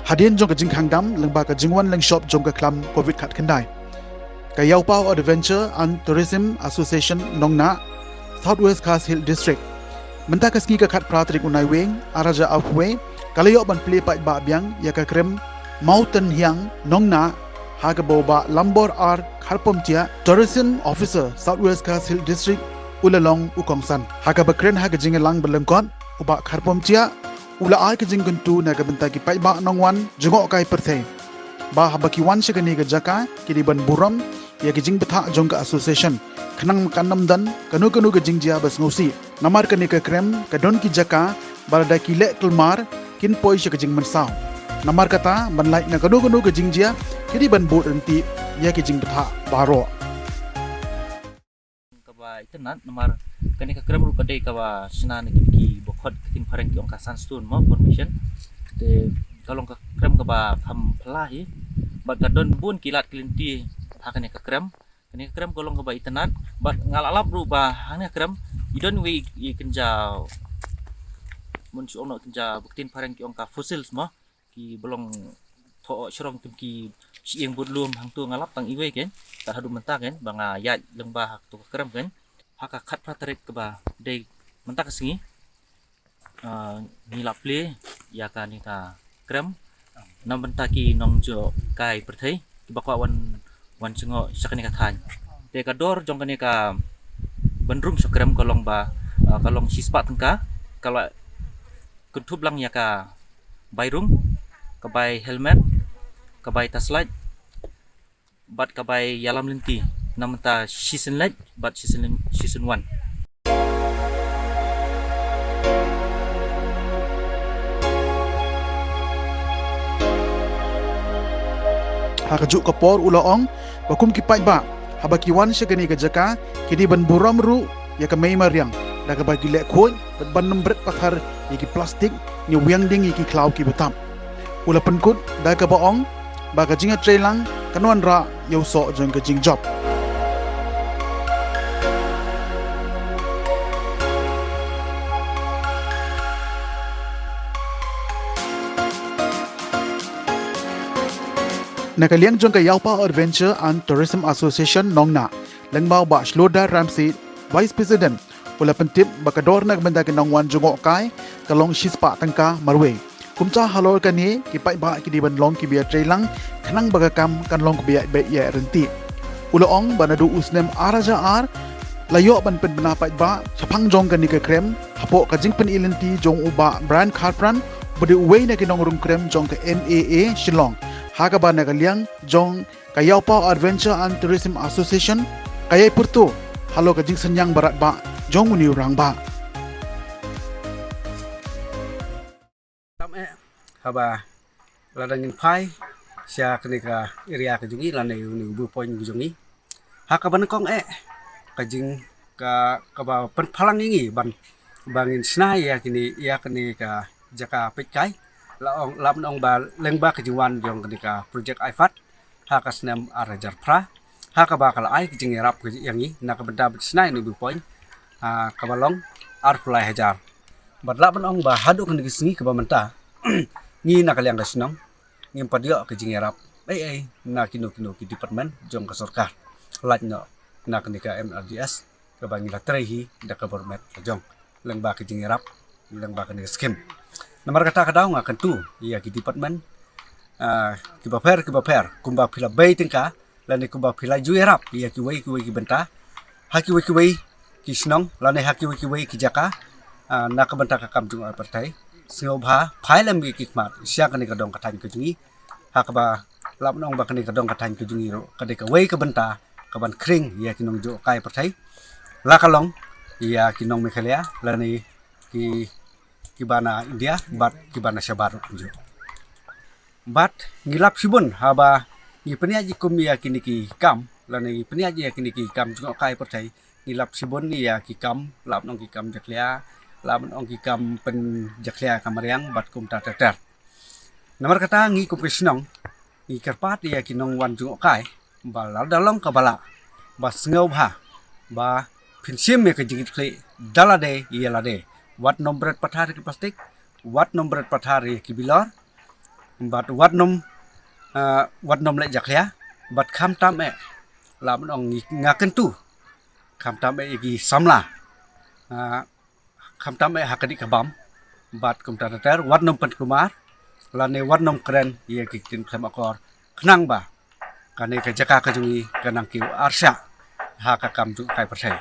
Hadian jong ka jing khang dam lengba ka jingwan leng shop jong ka klam covid khat khandai. Ka Yaupao Adventure and Tourism Association Nongna, Southwest Khas Hill District. Menta ka ski ka khat pratrik unai weng araja afwe kalayo ban play pa ba byang ya ka krem Mountain Hyang Nongna haga boba Lambor R Kharpomtia Tourism Officer Southwest Khas Hill District ulalong ukongsan haga bakren haga jingelang belengkot uba Kharpomtia ula ai ka jingguntu na ka benta ki pai ba nongwan jungo kai perthei ba habaki wan shikani ga jaka kidi ban buram ya ki jing betha jong ka association khanang makanam dan kanu ka jingjia bas ngosi namar kani ka krem ka don ki jaka barada ki le kelmar kin poi shi ka jing mensaw namar kata ban like na kanu ka jingjia kidi ban bot renti ya ki jing betha baro ka ba itenat namar kani ka krem ru kadai ka ba sina ni ki bokhot tin pareng ki ongka sunstone mo formation te kalong ka krem ka ba kham phlahi bat ka don bun kilat klinti hakane ka krem kalong ka ba itenat bat ngalalap ru ba hane krem idon we I kenjau mun su ono kenja buktin pareng ki ongka fossils mo ki bolong tho shrong tum ki sieng budlum hang tu ngalap tang iwe ken ta hadu mentak ken banga yat lengba hak tu krem ken haka khat pratrik ka ba dei mentak singi nilap ple ya ka ni ka krem nam bentaki nong jo kai perthei ki bakwa wan chengo sakani ka than te ka dor jong kani ka bandrung so krem kolong ba kalong sispa tengka kalau kuntub lang ya ka bayrung ka bay helmet ka bay taslight bat ka bay yalam linti namta season light bat season 1 hakajuk kapor ulaong bakum ki pai ba habaki wan shagani ga jaka kidi ban buram ru ya ka mai mariang daga bagi lek khoi ban nombret pakhar yaki plastik ni wiang ding yaki klau ki betam ula penkut daga baong baga jinga trailang kanwan ra yau so jeng ka jing job Nakaliang jong ka Yaupao Adventure and Tourism Association Nongna lengbao ba Shloda Ramsey Vice President ula pentip bakador nagbenda ki nongwan jungo kai kalong shispa tangka marwe kumcha halor kani ki pai ba ki diban long ki bia trailang khanang bagakam kan long ki bia be ya renti ula ong banadu usnem araja ar layo ban pen bena pai ba chapang jong kani ka krem hapo ka jing pen ilenti jong uba brand kharpran bode uwei na ki nong rum krem jong ka MAA Shillong haga ba nagaliang jong ka Yaupao Adventure and Tourism Association kayay purto halo ka jing sanyang barat ba jong uni urang ba tam haba ladangin phai sia kenika area ka jungi lanai uni bu poin jungi haka ban kong ka jing ka ba pen phalang ingi ban bangin snai ya kini ya kenika jaka pekai laong lam ong ba lengba kejuan jong kenika project ifat haka snam arajar pra haka ba kala ai kijing rap ki yangi na ka benda snai nu point ka balong ar fulai hajar badla ban ong ba hadu kan gisni ka ba menta ni na kalyang kasnong ngim padio kijing rap na kino ki department jong ka sarkar laj no na kenika MRDS ka bangila trehi da ka government jong lengba kijing rap lengba kan skim nomor kata kadang akan tu ia ki department ki baper kumba pila bay tingka lani kumba pila juerap ia ki wei ki benta haki wei ki snong lani haki wei ki jaka na ka benta ka kam jung partai singobha phailam ki kmat sia kani kadong kathan ke jungi hakba lam nong ba kani kadong kathan ke jungi ro kadeka wei ka benta ka ban kring ia ki nong jo kai partai la kalong ia ki nong Meghalaya lani ki bana India bat ki bana Sabaru kunjo bat ngilap sibun haba ni penia ji kumia kini ki kam lani penia ji kini ki kam jungo kai pertai ngilap sibun ni ya ki kam lap nong ki kam jaklia lap nong ki kam pen jaklia kamariang bat kum tatar nomor kata ngi kumpisnong ngi kerpat ya ki nong wan jungo kai bala dalong ka bala bas ngau ha ba pinsim me ka jingit kle dalade yelade wat nombret pathari ki plastik wat nombret pathari ki bilor bat wat nom le jakya bat kham tam e la mon ong ngaken tu kham tam e gi samla kham tam e hakadi kabam bat kum ter wat nom pen kumar la ne wat nom kren ye ki tin kham akor khnang ba kane ka jaka ka jungi kanang ki arsha ha ka kam tu kai pasai